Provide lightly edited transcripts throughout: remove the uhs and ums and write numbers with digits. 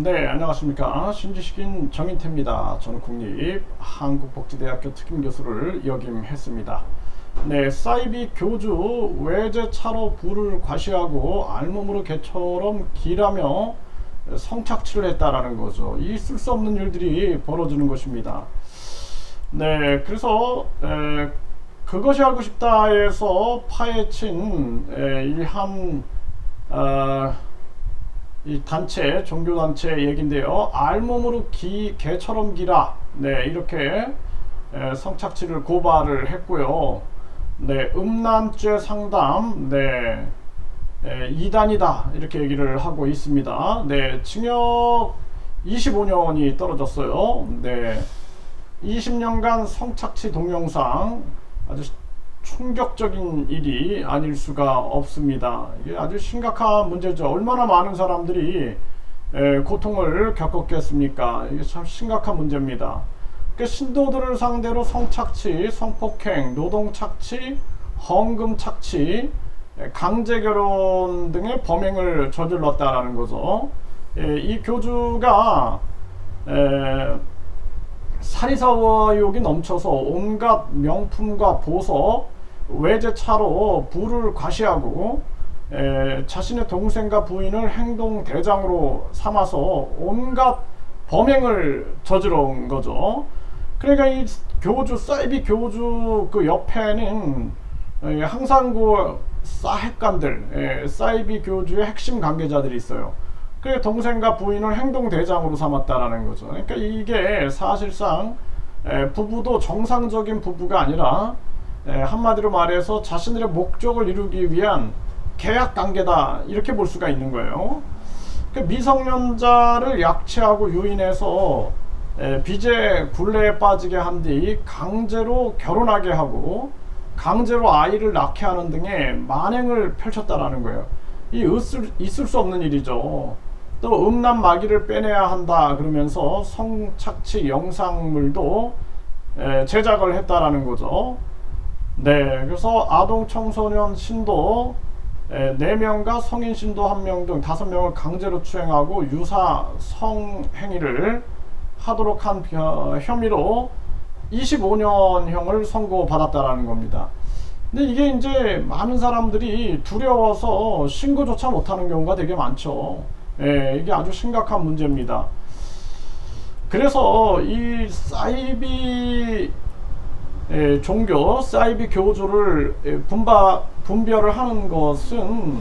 네, 안녕하십니까. 신지식인 정인태입니다. 저는 국립한국복지대학교 특임교수를 역임했습니다. 네, 사이비 교주 외제차로 부를 과시하고 알몸으로 개처럼 길하며 성착취를 했다라는 거죠. 있을 수 없는 일들이 벌어지는 것입니다. 네, 그래서 그것이 알고 싶다에서 파헤친 이한 이 단체, 종교단체 얘긴데요. 알몸으로 개처럼 기라. 네, 이렇게 성착취를 고발을 했고요. 네, 음란죄 상담, 네, 이단이다. 이렇게 얘기를 하고 있습니다. 네, 징역 25년이 떨어졌어요. 네, 20년간 성착취 동영상, 아주 충격적인 일이 아닐 수가 없습니다. 이게 아주 심각한 문제죠. 얼마나 많은 사람들이 고통을 겪었겠습니까? 이게 참 심각한 문제입니다. 신도들을 상대로 성착취, 성폭행, 노동착취, 헌금착취, 강제결혼 등의 범행을 저질렀다라는 거죠. 이 교주가 사리사와 의혹이 넘쳐서 온갖 명품과 보석, 외제차로 부를 과시하고 자신의 동생과 부인을 행동대장으로 삼아서 온갖 범행을 저지른 거죠. 그러니까 이 교주, 사이비 교주 그 옆에는 항상 그 사핵관들, 사이비 교주의 핵심 관계자들이 있어요. 그 동생과 부인을 행동대장으로 삼았다라는 거죠. 그러니까 이게 사실상 부부도 정상적인 부부가 아니라 한마디로 말해서 자신들의 목적을 이루기 위한 계약 관계다, 이렇게 볼 수가 있는 거예요. 그러니까 미성년자를 약취하고 유인해서 빚의 굴레에 빠지게 한 뒤 강제로 결혼하게 하고 강제로 아이를 낳게 하는 등의 만행을 펼쳤다라는 거예요. 이 있을 수 없는 일이죠. 또 음란 마귀를 빼내야 한다 그러면서 성착취 영상물도 제작을 했다라는 거죠. 네, 그래서 아동 청소년 신도 4명과 성인 신도 1명 등 5명을 강제로 추행하고 유사 성행위를 하도록 한 혐의로 25년형을 선고받았다라는 겁니다. 근데 이게 이제 많은 사람들이 두려워서 신고조차 못하는 경우가 되게 많죠. 이게 아주 심각한 문제입니다. 그래서 이 사이비 종교, 사이비 교주를 분별을 하는 것은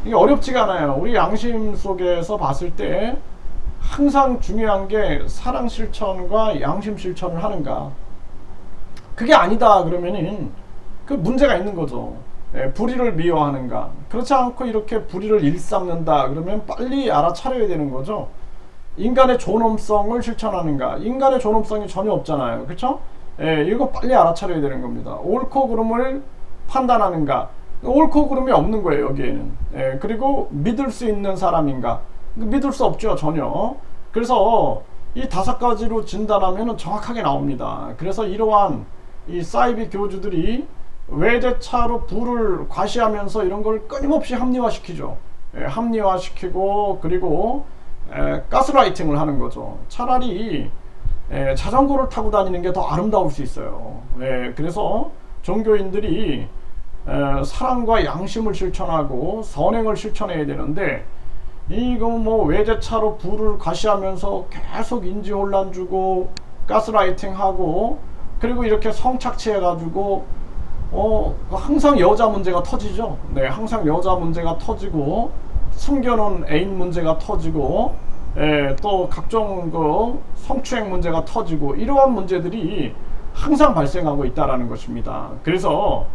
이게 어렵지가 않아요. 우리 양심 속에서 봤을 때 항상 중요한 게 사랑 실천과 양심 실천을 하는가. 그게 아니다 그러면은 그 문제가 있는 거죠. 불의를 미워하는가. 그렇지 않고 이렇게 불의를 일삼는다 그러면 빨리 알아차려야 되는 거죠. 인간의 존엄성을 실천하는가. 인간의 존엄성이 전혀 없잖아요. 그렇죠? 이거 빨리 알아차려야 되는 겁니다. 옳고 그름을 판단하는가. 옳고 그름이 없는 거예요, 여기에는. 그리고 믿을 수 있는 사람인가. 믿을 수 없죠, 전혀. 그래서 이 5가지로 진단하면 정확하게 나옵니다. 그래서 이러한 이 사이비 교주들이 외제차로 부를 과시하면서 이런 걸 끊임없이 합리화시키죠. 합리화시키고 그리고 가스라이팅을 하는 거죠. 차라리 자전거를 타고 다니는 게 더 아름다울 수 있어요. 그래서 종교인들이 사랑과 양심을 실천하고 선행을 실천해야 되는데 이거 뭐 외제차로 부를 과시하면서 계속 인지혼란 주고 가스라이팅하고 그리고 이렇게 성착취해가지고 항상 여자 문제가 터지죠. 네, 항상 여자 문제가 터지고 숨겨놓은 애인 문제가 터지고 또 각종 그 성추행 문제가 터지고 이러한 문제들이 항상 발생하고 있다라는 것입니다. 그래서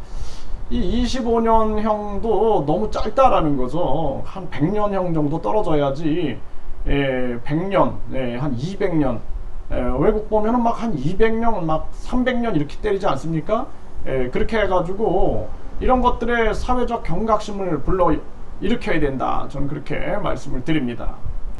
이 25년형도 너무 짧다라는 거죠. 한 100년형 정도 떨어져야지 100년, 한 200년. 외국 보면은 막 한 200년, 막 300년 이렇게 때리지 않습니까? 그렇게 해가지고 이런 것들의 사회적 경각심을 불러 일으켜야 된다. 저는 그렇게 말씀을 드립니다.